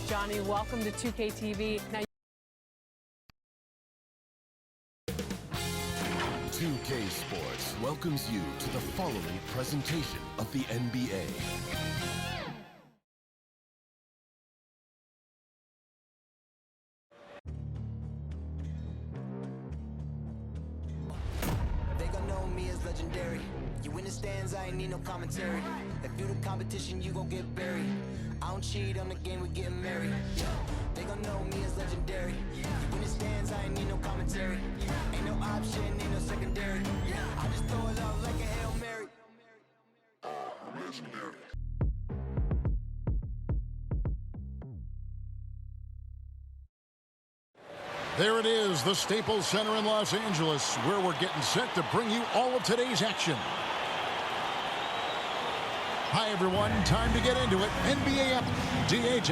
Johnny. Welcome to 2K TV. Now, 2K Sports welcomes you to the following presentation of the NBA. They gon' know me as legendary. You in the stands, I ain't need no commentary. If you the competition, you gon' get buried. I don't cheat on the game, we getting married. They gon' know me as legendary. You in the stands, I ain't need no commentary. Ain't no option, ain't no secondary. I just throw it up like a Hail Mary. Legendary. There it is, the Staples Center in Los Angeles, where we're getting set to bring you all of today's action. Hi, everyone. Time to get into it. NBA up. DH.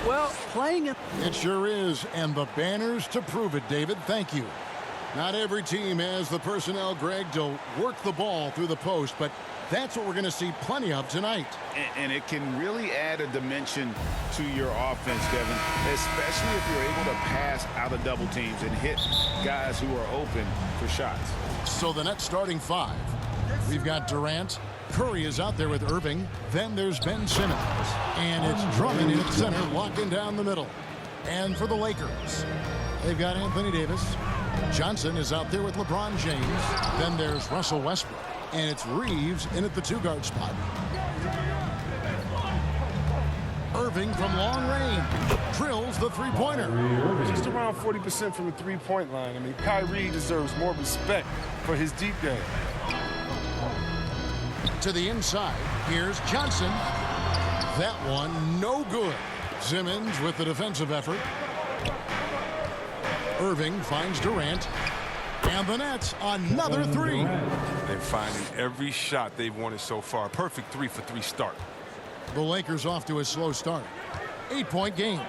well, playing it. It sure is, and the banners to prove it, David. Thank you. Not every team has the personnel, Greg, to work the ball through the post, but that's what we're going to see plenty of tonight. And it can really add a dimension to your offense, Kevin, especially if you're able to pass out of double teams and hit guys who are open for shots. So the Nets starting five. We've got Durant. Curry is out there with Irving. Then there's Ben Simmons. And it's Drummond in at center, locking down the middle. And for the Lakers, they've got Anthony Davis. Johnson is out there with LeBron James. Then there's Russell Westbrook. And it's Reeves in at the two-guard spot. Irving from long range drills the three-pointer. Just around 40% from the three-point line. I mean, Kyrie deserves more respect for his deep game. To the inside, here's Johnson. That one, no good. Simmons with the defensive effort. Irving finds Durant. And the Nets, another three. They're finding every shot they've wanted so far. Perfect 3-for-3 start. The Lakers off to a slow start. 8-point game.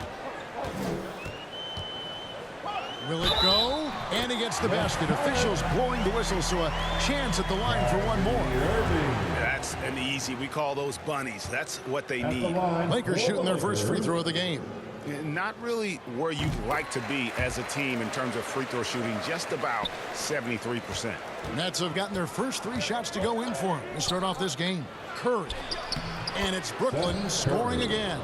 Will it go? And he gets the basket. Officials blowing the whistle, so a chance at the line for one more. That's an easy. We call those bunnies. That's what they need. Lakers shooting their first free throw of the game. Not really where you'd like to be as a team in terms of free throw shooting, just about 73%. Nets have gotten their first three shots to go in for them to start off this game. Curry. And it's Brooklyn scoring again.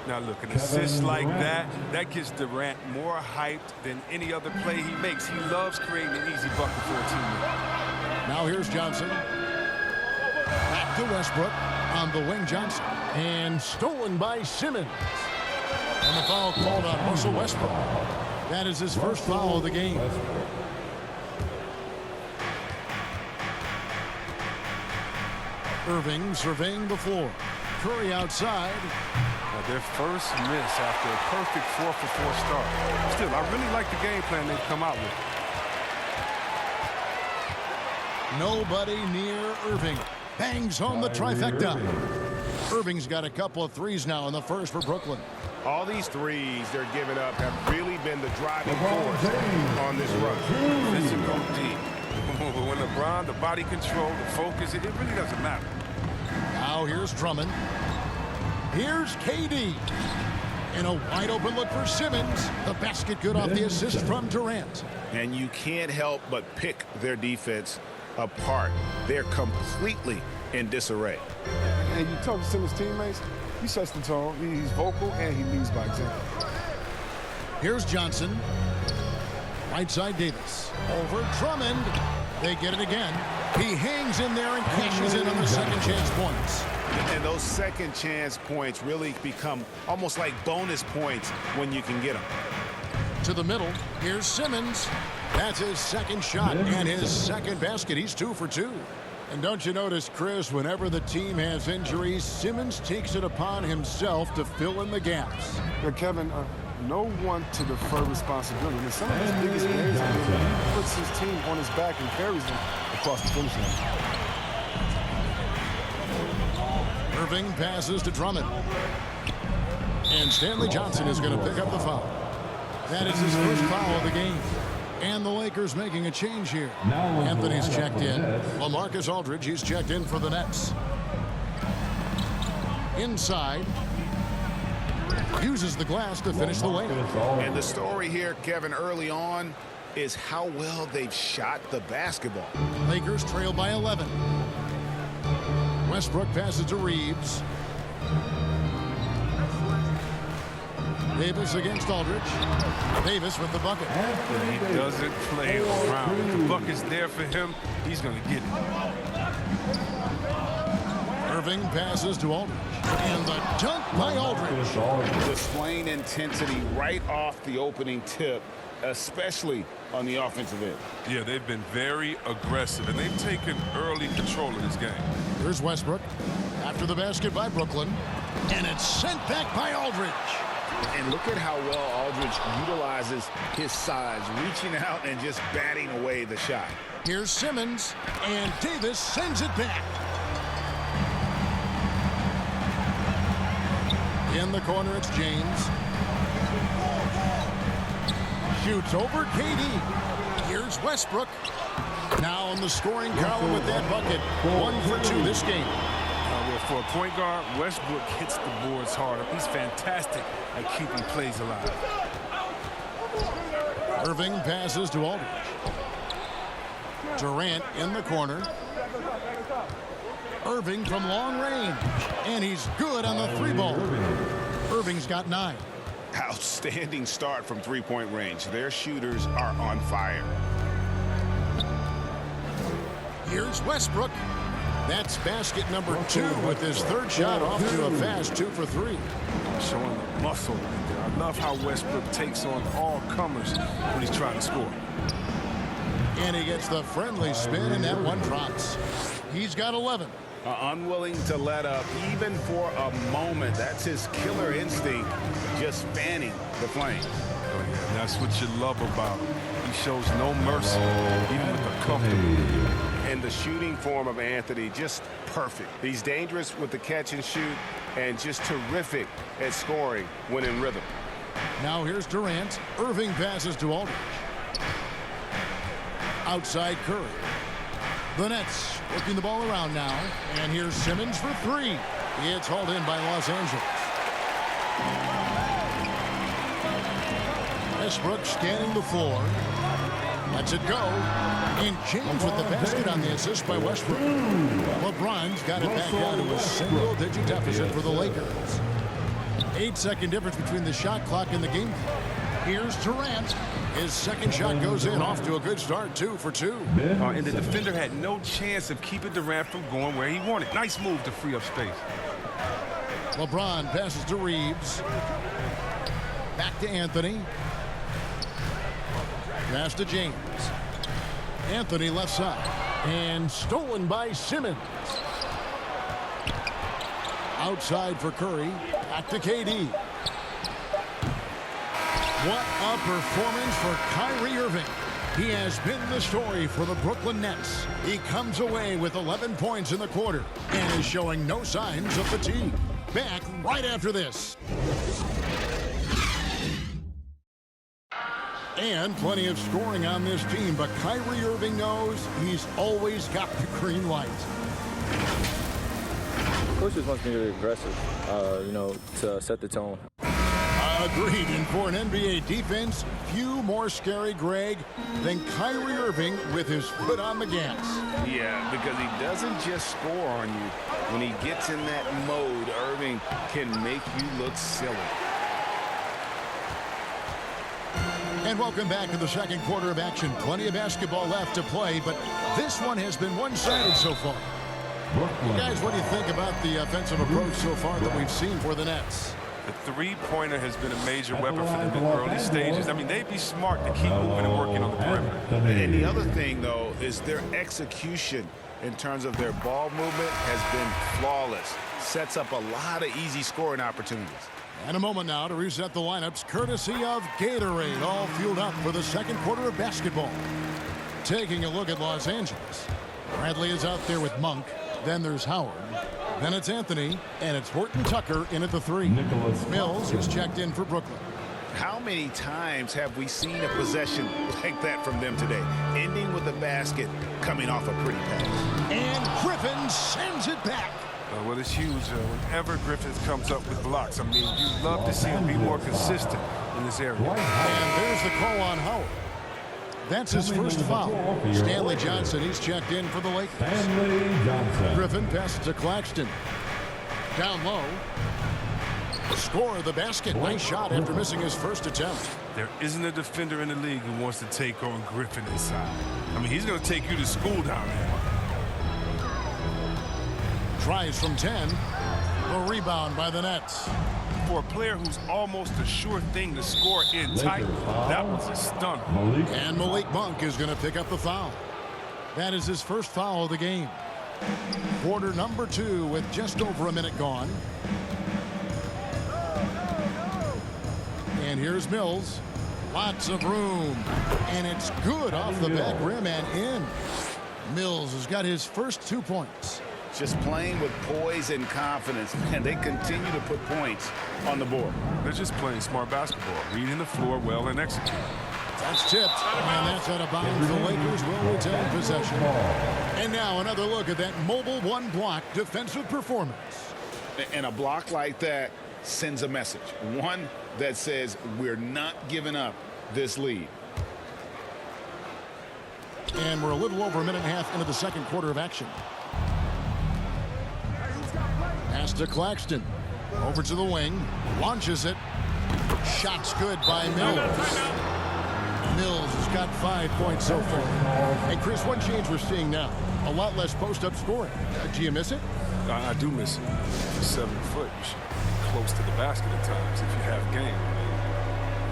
Now look, an assist like that gets Durant more hyped than any other play he makes. He loves creating an easy bucket for a teammate. Now here's Johnson. Back to Westbrook on the wing. Johnson. And stolen by Simmons. And the foul called on Russell Westbrook. That is his first foul of the game. Irving surveying the floor. Curry outside. Now their first miss after a perfect 4-for-4 start. Still, I really like the game plan they've come out with. Nobody near Irving. Bangs home the trifecta. Irving's got a couple of threes now in the first for Brooklyn. All these threes they're giving up have really been the driving force on this run. Listen, go deep. When LeBron, the body control, the focus, it really doesn't matter. Now here's Drummond. Here's KD. And a wide open look for Simmons. The basket good off the assist from Durant. And you can't help but pick their defense apart. They're completely in disarray. And you talk to Simmons' teammates, he sets the tone. He's vocal and he leads by example. Here's Johnson. Right side Davis. Over Drummond. They get it again. He hangs in there and cashes in on the second chance points. And those second chance points really become almost like bonus points when you can get them. To the middle. Here's Simmons. That's his second shot and his second basket. He's 2 for 2. And don't you notice, Chris, whenever the team has injuries, Simmons takes it upon himself to fill in the gaps. Yeah, Kevin, no one to defer responsibility. In some of his biggest games, he puts his team on his back and carries them across the finish line. Irving passes to Drummond. And Stanley Johnson is going to pick up the foul. That is his first foul of the game. And the Lakers making a change here. Anthony's checked in. LaMarcus Aldridge, he's checked in for the Nets. Inside. uses the glass to finish the layup. And the story here, Kevin, early on is how well they've shot the basketball. Lakers trail by 11. Westbrook passes to Reeves. Davis against Aldridge. Davis with the bucket. He doesn't play around. If the bucket's there for him, he's going to get it. Irving passes to Aldridge. And the dunk by Aldridge. Displaying intensity right off the opening tip, especially on the offensive end. Yeah, they've been very aggressive, and they've taken early control of this game. Here's Westbrook. After the basket by Brooklyn. And it's sent back by Aldridge. And look at how well Aldridge utilizes his size, reaching out and just batting away the shot. Here's Simmons, and Davis sends it back. In the corner, it's James. Shoots over KD. Here's Westbrook. Now in the scoring column with that bucket. 1 for 2 this game. For a point guard, Westbrook hits the boards harder. He's fantastic at keeping plays alive. Irving passes to Aldridge. Durant in the corner. Irving from long range. And he's good on the 3-ball. Irving's got 9. Outstanding start from three-point range. Their shooters are on fire. Here's Westbrook. That's basket number 2 with his third shot off to a fast 2 for 3. Showing the muscle right there. I love how Westbrook takes on all comers when he's trying to score. And he gets the friendly spin, and that one drops. He's got 11. Unwilling to let up even for a moment. That's his killer instinct, just fanning the flames. Oh, yeah, that's what you love about him. He shows no mercy, even with the comfortable. And the shooting form of Anthony, just perfect. He's dangerous with the catch and shoot and just terrific at scoring when in rhythm. Now here's Durant. Irving passes to Aldridge. Outside Curry. The Nets working the ball around now. And here's Simmons for 3. It's hauled in by Los Angeles. Westbrook scanning the floor. Lets it go. And James with the basket on the assist by Westbrook. LeBron's got it back down to a single-digit deficit for the Lakers. 8-second difference between the shot clock and the game clock. Here's Durant. His second shot goes in, off to a good start, 2 for 2. And the defender had no chance of keeping Durant from going where he wanted. Nice move to free up space. LeBron passes to Reeves. Back to Anthony. Pass to James. Anthony left side. And stolen by Simmons. Outside for Curry. Back to KD. What a performance for Kyrie Irving. He has been the story for the Brooklyn Nets. He comes away with 11 points in the quarter and is showing no signs of fatigue. Back right after this. And plenty of scoring on this team, but Kyrie Irving knows he's always got the green light. Coach just wants me to be aggressive, to set the tone. Agreed, and for an NBA defense, few more scary, Greg, than Kyrie Irving with his foot on the gas. Yeah, because he doesn't just score on you. When he gets in that mode, Irving can make you look silly. And welcome back to the second quarter of action. Plenty of basketball left to play, but this one has been one-sided so far. Guys, what do you think about the offensive approach so far that we've seen for the Nets? The three-pointer has been a major weapon for them in the early stages. I mean, they'd be smart to keep moving and working on the perimeter. And the other thing, though, is their execution in terms of their ball movement has been flawless. Sets up a lot of easy scoring opportunities. And a moment now to reset the lineups, courtesy of Gatorade, all fueled up for the second quarter of basketball. Taking a look at Los Angeles. Bradley is out there with Monk. Then there's Howard. Then it's Anthony, and it's Horton Tucker in at the 3. Mills is checked in for Brooklyn. How many times have we seen a possession like that from them today? Ending with a basket, coming off a pretty pass. And Griffin sends it back. Well, it's huge whenever Griffin comes up with blocks. I mean, you love to see him be more consistent in this area. And there's the call on Howard. That's his first foul. Stanley Johnson, he's checked in for the Lakers. Griffin passes to Claxton. Down low. Score the basket. Nice shot after missing his first attempt. There isn't a defender in the league who wants to take on Griffin inside. I mean, he's going to take you to school down there. Tries from 10. The rebound by the Nets. For a player who's almost a sure thing to score in tight, that was a stunner. And Malik Monk is going to pick up the foul. That is his first foul of the game. Quarter number 2 with just over a minute gone. And here's Mills. Lots of room. And it's good off the back rim and in. Mills has got his first 2 points. Just playing with poise and confidence, and they continue to put points on the board. They're just playing smart basketball, reading the floor well and executing. That's tipped, and that's out of bounds. The Lakers will retain possession. And now another look at that mobile one-block defensive performance. And a block like that sends a message. One that says we're not giving up this lead. And we're a little over a minute and a half into the second quarter of action. Pass to Claxton. Over to the wing. Launches it. Shot's good by Mills. Mills has got 5 points so far. And Chris, one change we're seeing now. A lot less post-up scoring. Do you miss it? I do miss it. If you're 7 foot, you should be close to the basket at times if you have game.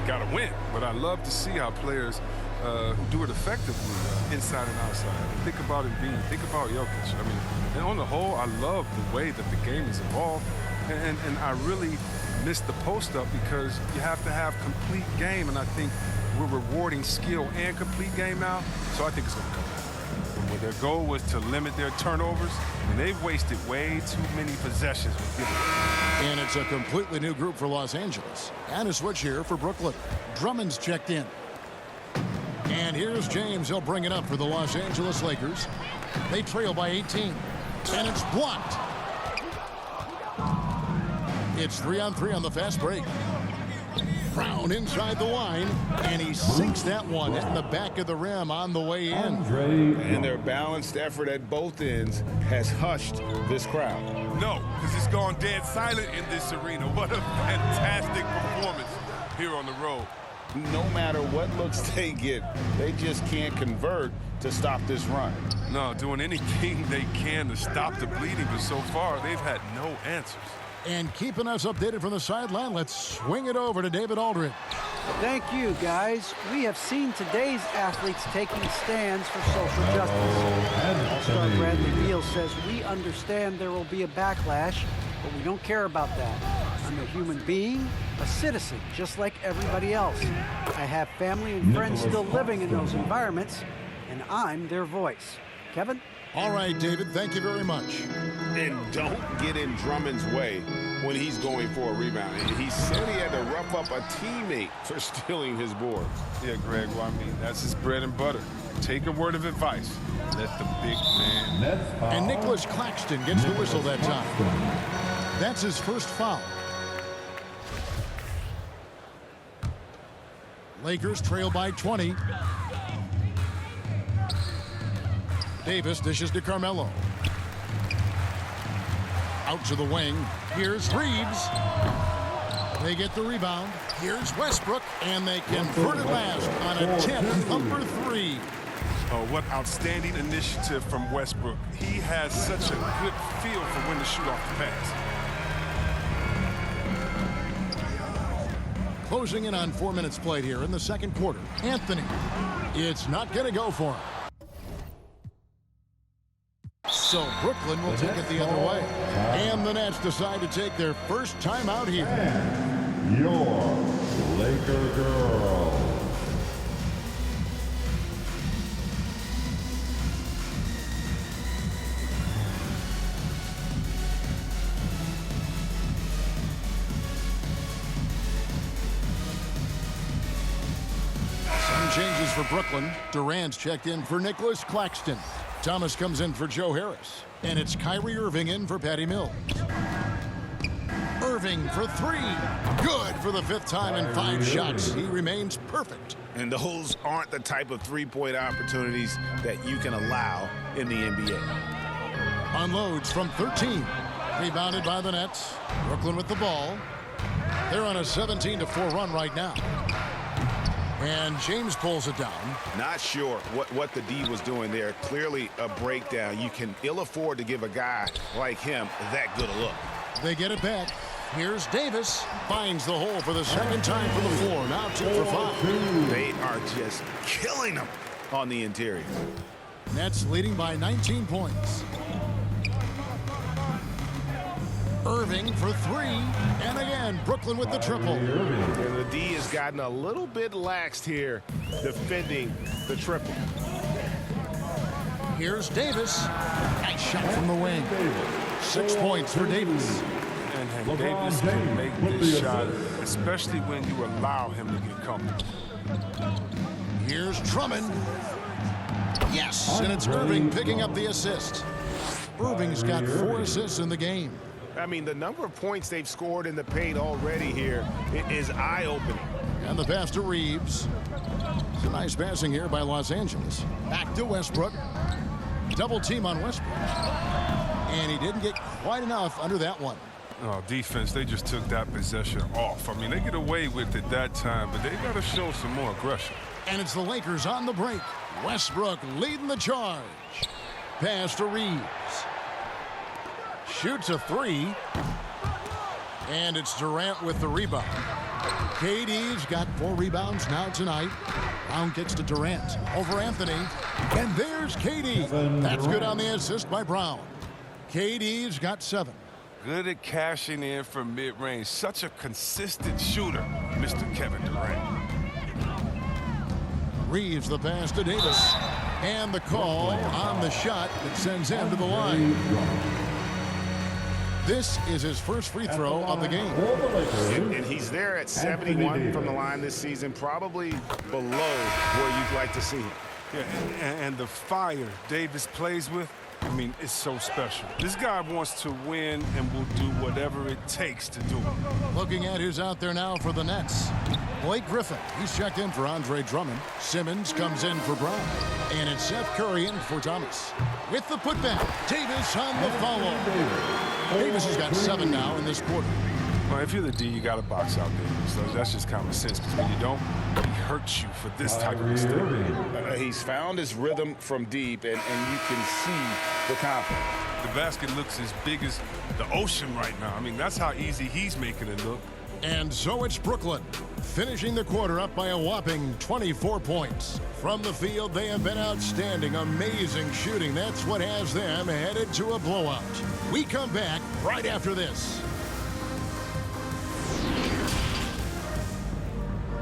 You got to win. But I love to see how players who do it effectively inside and outside. Think about Embiid. Think about Jokic. I mean, and on the whole, I love the way that the game is evolved. And I really miss the post-up because you have to have complete game. And I think we're rewarding skill and complete game now. So I think it's going to come back. When their goal was to limit their turnovers, and they've wasted way too many possessions with giving it. And it's a completely new group for Los Angeles. And a switch here for Brooklyn. Drummond's checked in. And here's James. He'll bring it up for the Los Angeles Lakers. They trail by 18. And it's blocked. It's 3-on-3 on the fast break. Brown inside the line. And he sinks that one in the back of the rim on the way in. And their balanced effort at both ends has hushed this crowd. No, because it's gone dead silent in this arena. What a fantastic performance here on the road. No matter what looks they get, they just can't convert to stop this run. No, doing anything they can to stop the bleeding, but so far they've had no answers. And keeping us updated from the sideline, let's swing it over to David Aldridge. Thank you, guys. We have seen today's athletes taking stands for social justice. All-star Bradley Beal says, we understand there will be a backlash, but we don't care about that. I'm a human being, a citizen, just like everybody else. I have family and friends still living in those environments, and I'm their voice. Kevin? All right, David, thank you very much. And don't get in Drummond's way when he's going for a rebound. And he said he had to rough up a teammate for stealing his boards. Yeah, Greg, well, I mean, that's his bread and butter. Take a word of advice. Let the big man. And Nicholas Claxton gets the whistle that time. That's his first foul. Lakers trail by 20. Davis dishes to Carmelo. Out to the wing. Here's Reeves. They get the rebound. Here's Westbrook, and they convert it last on attempt number 3. Oh, what outstanding initiative from Westbrook. He has such a good feel for when to shoot off the pass. Closing in on 4 minutes played here in the second quarter. Anthony. It's not going to go for him. So Brooklyn will take it the other way. And the Nets decide to take their first time out here. Your Laker girl. Some changes for Brooklyn. Durant's checked in for Nicholas Claxton. Thomas comes in for Joe Harris. And it's Kyrie Irving in for Patty Mills. Irving for three. Good for the fifth time in 5 shots. He remains perfect. And those aren't the type of three-point opportunities that you can allow in the NBA. Unloads from 13. Rebounded by the Nets. Brooklyn with the ball. They're on a 17-4 run right now. And James pulls it down. Not sure what the D was doing there. Clearly a breakdown. You can ill afford to give a guy like him that good a look. They get it back. Here's Davis. Finds the hole for the second time from the floor. Now 2 for 5. They are just killing them on the interior. Nets leading by 19 points. Irving for 3. And again, Brooklyn with the triple. And the D has gotten a little bit laxed here defending the triple. Here's Davis. Nice shot from the wing. 6 points for Davis. And Davis can make this shot, especially when you allow him to get comfortable. Here's Drummond. Yes, and it's Irving picking up the assist. Irving's got 4 assists in the game. I mean, the number of points they've scored in the paint already here is eye-opening. And the pass to Reeves. It's a nice passing here by Los Angeles. Back to Westbrook. Double team on Westbrook. And he didn't get quite enough under that one. Oh, defense, they just took that possession off. I mean, they get away with it that time, but they got to show some more aggression. And it's the Lakers on the break. Westbrook leading the charge. Pass to Reeves. Shoots a 3. And it's Durant with the rebound. KD's got 4 rebounds now tonight. Brown gets to Durant over Anthony. And there's KD. That's good on the assist by Brown. KD's got 7. Good at cashing in from mid-range. Such a consistent shooter, Mr. Kevin Durant. Reeves the pass to Davis. And the call on the shot that sends him to the line. This is his first free throw of the game. And he's there at 71 from the line this season, probably below where you'd like to see him. Yeah, and the fire Davis plays with, I mean, it's so special. This guy wants to win and will do whatever it takes to do it. Looking at who's out there now for the Nets. Blake Griffin, he's checked in for Andre Drummond. Simmons comes in for Brown. And it's Seth Curry in for Thomas. With the putback, Davis on the follow. Davis has got 7 now in this quarter. Well, if you're the D, you got to box out Davis. So that's just common sense, because when you don't, he hurts you for this type of mistake. He's found his rhythm from deep, and you can see the confidence. The basket looks as big as the ocean right now. I mean, that's how easy he's making it look. And so it's Brooklyn, finishing the quarter up by a whopping 24 points. From the field, they have been outstanding, amazing shooting. That's what has them headed to a blowout. We come back right after this.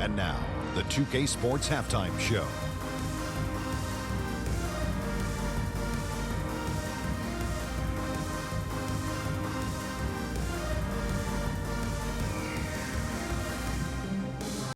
And now, the 2K Sports Halftime Show.